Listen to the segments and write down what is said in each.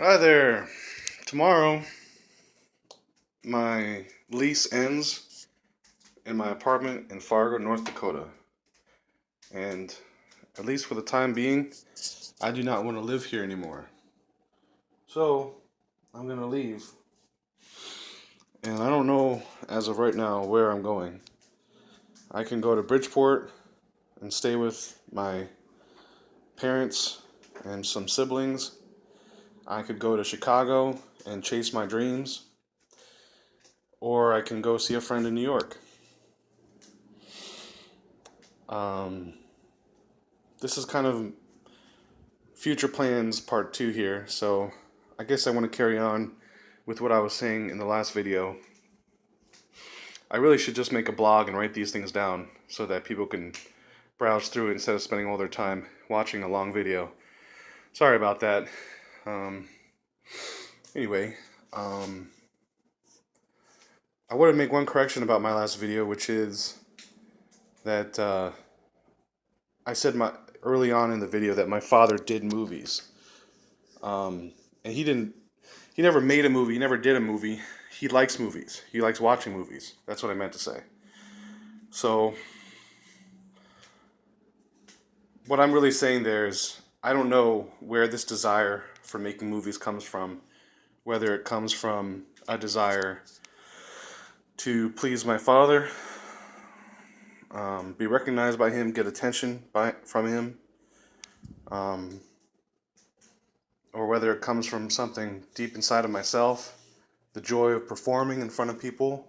Hi there. Tomorrow, my lease ends in my apartment in Fargo, North Dakota. And at least for the time being, I do not want to live here anymore. So, I'm going to leave. And I don't know as of right now where I'm going. I can go to Bridgeport and stay with my parents and some siblings. I could go to Chicago and chase my dreams. Or I can go see a friend in New York. Um, this is kind of future plans part 2 here, so I guess I want to carry on with what I was saying in the last video. I really should just make a blog and write these things down so that people can browse through it instead of spending all their time watching a long video. Sorry about that. Um, anyway, I want to make one correction about my last video, which is that I said early on in the video that my father did movies. And he never made a movie, he never did a movie. He likes movies. He likes watching movies. That's what I meant to say. So, what I'm really saying there is I don't know where this desire for making movies comes from, whether it comes from a desire to please my father, be recognized by him, get attention from him, um, or whether it comes from something deep inside of myself, the joy of performing in front of people.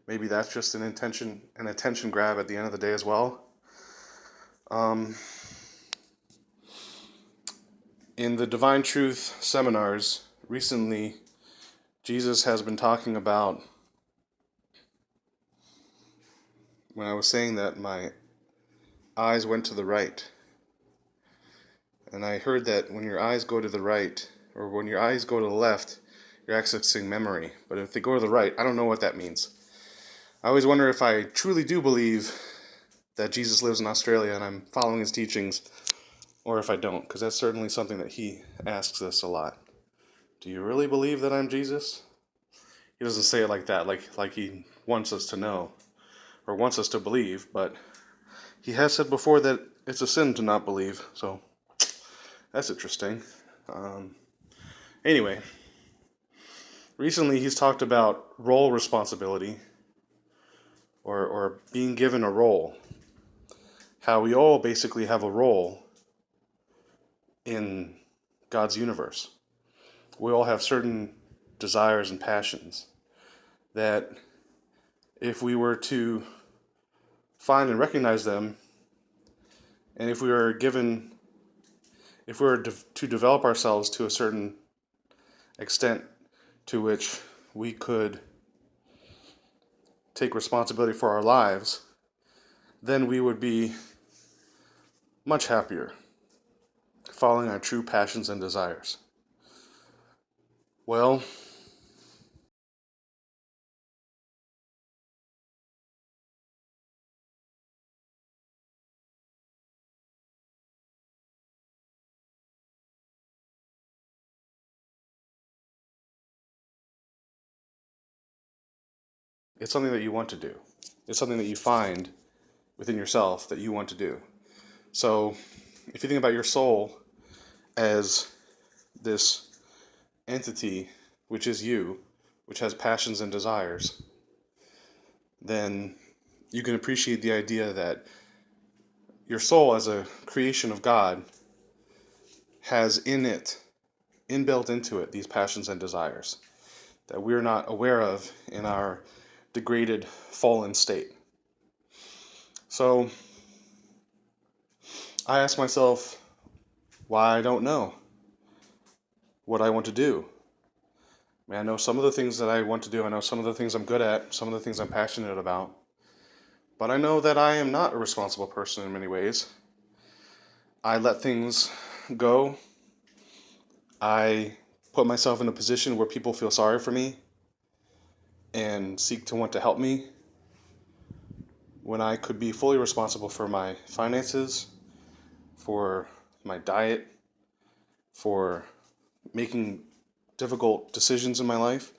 Maybe that's just an attention grab at the end of the day as well. In the Divine Truth seminars recently, Jesus has been talking about, when I was saying that my eyes went to the right, and I heard that when your eyes go to the right, or when your eyes go to the left, you're accessing memory. But if they go to the right, I don't know what that means. I always wonder if I truly do believe that Jesus lives in Australia and I'm following his teachings, or if I don't, because that's certainly something that he asks us a lot. Do you really believe that I'm Jesus? He doesn't say it like that, like he wants us to know, or wants us to believe, but he has said before that it's a sin to not believe, so that's interesting. Um, anyway, recently he's talked about role responsibility, or being given a role. How we all basically have a role in God's universe. We all have certain desires and passions that if we were to find and recognize them, and if we were to develop ourselves to a certain extent to which we could take responsibility for our lives, then we would be much happier following our true passions and desires. Well, it's something that you want to do. It's something that you find within yourself that you want to do. So, if you think about your soul as this entity, which is you, which has passions and desires, then you can appreciate the idea that your soul, as a creation of God, has inbuilt into it, these passions and desires that we're not aware of in our degraded, fallen state. So I ask myself why I don't know what I want to do. I mean, I know some of the things that I want to do. I know some of the things I'm good at, some of the things I'm passionate about. But I know that I am not a responsible person in many ways. I let things go. I put myself in a position where people feel sorry for me and seek to want to help me when I could be fully responsible for my finances, for my diet, for making difficult decisions in my life,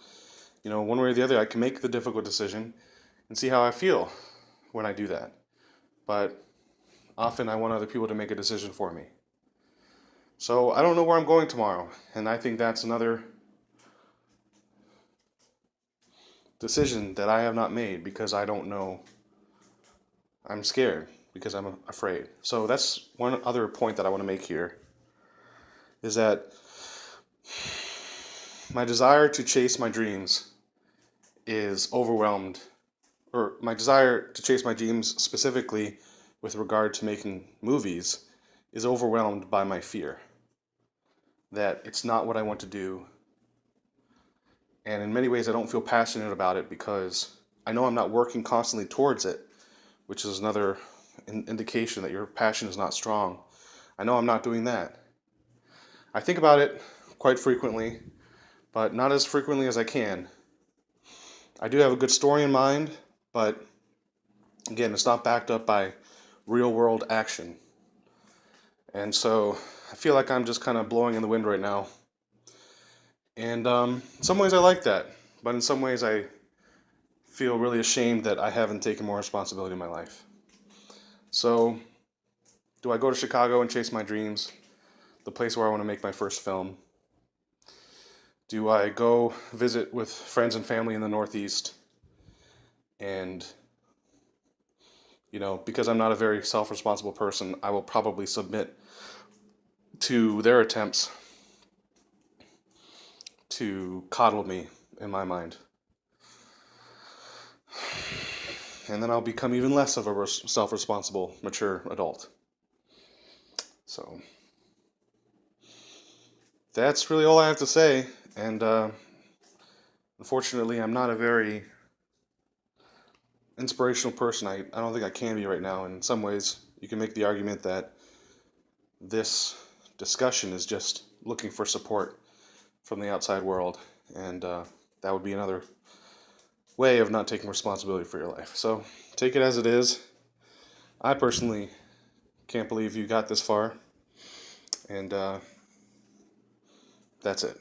one way or the other, I can make the difficult decision and see how I feel when I do that. But often I want other people to make a decision for me. So I don't know where I'm going tomorrow, and I think that's another decision that I have not made because I don't know. I'm scared because I'm afraid. So that's one other point that I want to make here is that my desire to chase my dreams is overwhelmed, or my desire to chase my dreams specifically with regard to making movies is overwhelmed by my fear that it's not what I want to do. And in many ways, I don't feel passionate about it because I know I'm not working constantly towards it, which is another indication that your passion is not strong. I know I'm not doing that. I think about it quite frequently, but not as frequently as I can. I do have a good story in mind, but again, it's not backed up by real world action. And so I feel like I'm just kind of blowing in the wind right now. And in some ways I like that, but in some ways I feel really ashamed that I haven't taken more responsibility in my life. So, do I go to Chicago and chase my dreams, the place where I want to make my first film? Do I go visit with friends and family in the Northeast? And, because I'm not a very self responsible person, I will probably submit to their attempts to coddle me in my mind. And then I'll become even less of a self responsible, mature adult. So, that's really all I have to say. And unfortunately, I'm not a very inspirational person. I don't think I can be right now. In some ways, you can make the argument that this discussion is just looking for support from the outside world. And that would be another way of not taking responsibility for your life. So take it as it is. I personally can't believe you got this far. And that's it.